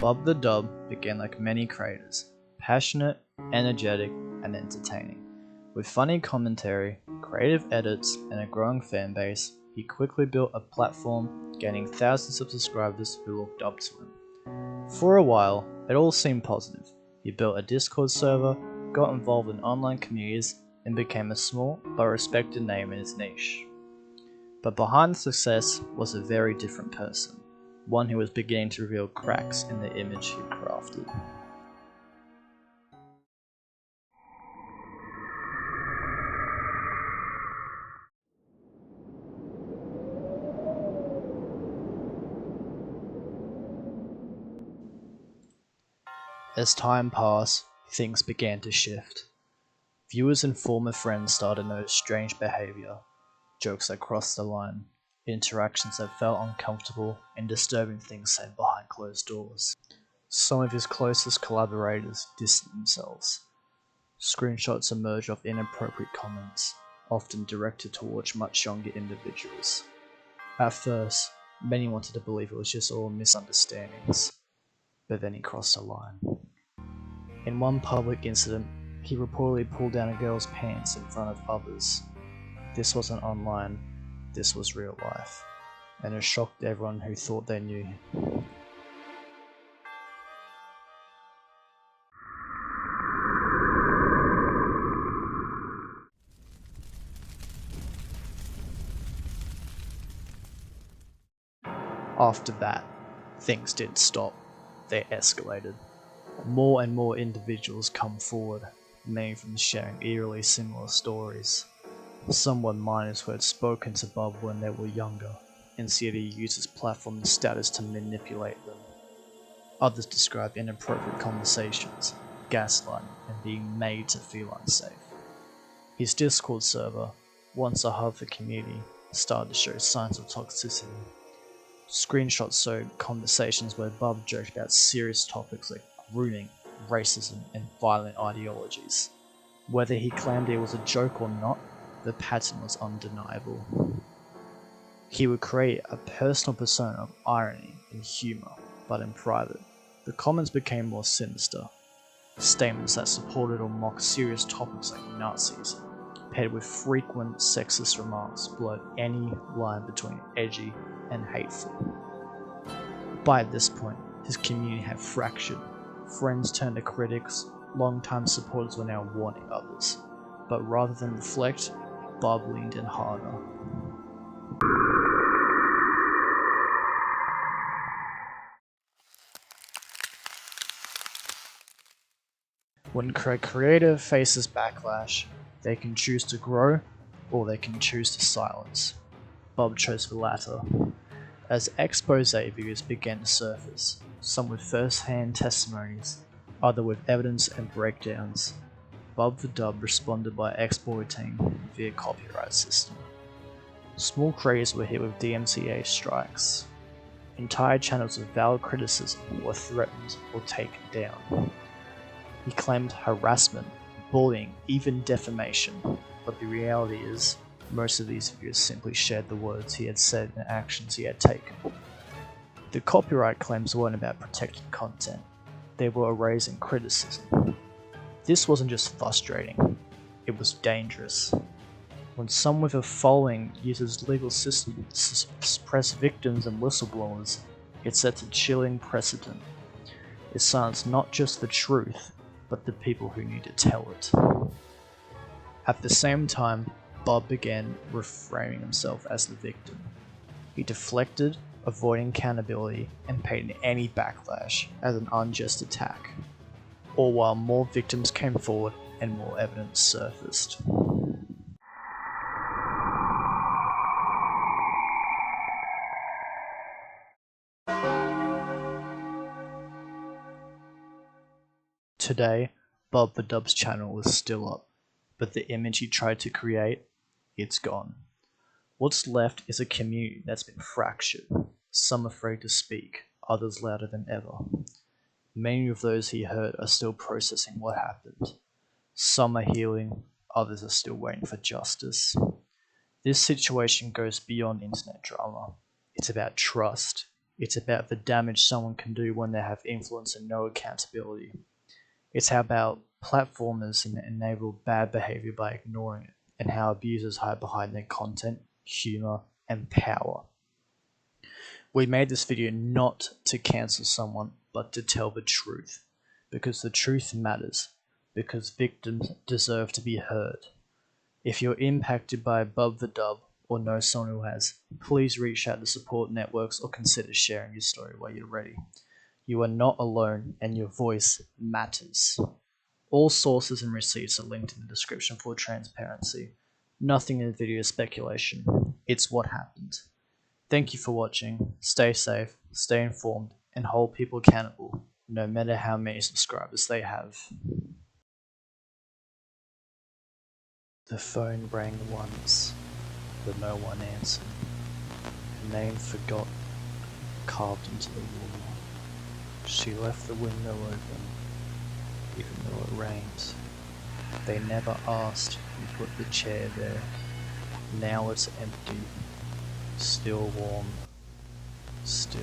BubtheDub began like many creators, passionate, energetic, and entertaining. With funny commentary, creative edits, and a growing fan base, he quickly built a platform, gaining thousands of subscribers who looked up to him. For a while, it all seemed positive. He built a Discord server, got involved in online communities, and became a small but respected name in his niche. But behind the success was a very different person, one who was beginning to reveal cracks in the image he crafted. As time passed, things began to shift. Viewers and former friends started to notice strange behavior, jokes that crossed the line, interactions that felt uncomfortable, and disturbing things said behind closed doors. Some of his closest collaborators distanced themselves. Screenshots emerged of inappropriate comments, often directed towards much younger individuals. At first, many wanted to believe it was just all misunderstandings, but then he crossed a line. In one public incident, he reportedly pulled down a girl's pants in front of others. This wasn't online, this was real life, and it shocked everyone who thought they knew him. After that, things didn't stop, they escalated. More and more individuals come forward, many of them sharing eerily similar stories. Some were minors who had spoken to Bub when they were younger, and said he used his platform and status to manipulate them. Others described inappropriate conversations, gaslighting, and being made to feel unsafe. His Discord server, once a hub for community, started to show signs of toxicity. Screenshots showed conversations where Bub joked about serious topics like grooming, racism, and violent ideologies. Whether he claimed it was a joke or not, the pattern was undeniable. He would create a personal persona of irony and humor, but in private, the comments became more sinister. Statements that supported or mocked serious topics like Nazis, paired with frequent sexist remarks, blurred any line between edgy and hateful. By this point, his community had fractured. Friends turned to critics, long-time supporters were now warning others. But rather than reflect, Bub leaned in harder. When a creator faces backlash, they can choose to grow, or they can choose to silence. Bub chose the latter. As expose videos began to surface, some with first-hand testimonies, others with evidence and breakdowns, BubtheDub responded by exploiting via copyright system. Small creators were hit with DMCA strikes. Entire channels with valid criticism were threatened or taken down. He claimed harassment, bullying, even defamation, but the reality is, most of these videos simply shared the words he had said and actions he had taken. The copyright claims weren't about protecting content, they were erasing criticism. This wasn't just frustrating, it was dangerous. When someone with a following uses legal systems to suppress victims and whistleblowers, it sets a chilling precedent. It silenced not just the truth, but the people who need to tell it. At the same time, Bub began reframing himself as the victim. He deflected, avoiding accountability, and painted any backlash as an unjust attack, all while more victims came forward and more evidence surfaced. Today, BubtheDub's channel is still up, but the image he tried to create, it's gone. What's left is a community that's been fractured, some afraid to speak, others louder than ever. Many of those he hurt are still processing what happened. Some are healing, others are still waiting for justice. This situation goes beyond internet drama. It's about trust, It's about the damage someone can do when they have influence and no accountability. It's how about platformers enable bad behavior by ignoring it, and how abusers hide behind their content, humor, and power. We made this video not to cancel someone, but to tell the truth. Because the truth matters. Because victims deserve to be heard. If you're impacted by BubtheDub or know someone who has, please reach out to support networks or consider sharing your story while you're ready. You are not alone and your voice matters. All sources and receipts are linked in the description for transparency. Nothing in the video is speculation. It's what happened. Thank you for watching. Stay safe, stay informed, and hold people accountable, no matter how many subscribers they have. The phone rang once, but no one answered. Her name forgotten, carved into the wall. She left the window open, even though it rained. They never asked who put the chair there. Now it's empty, still warm, still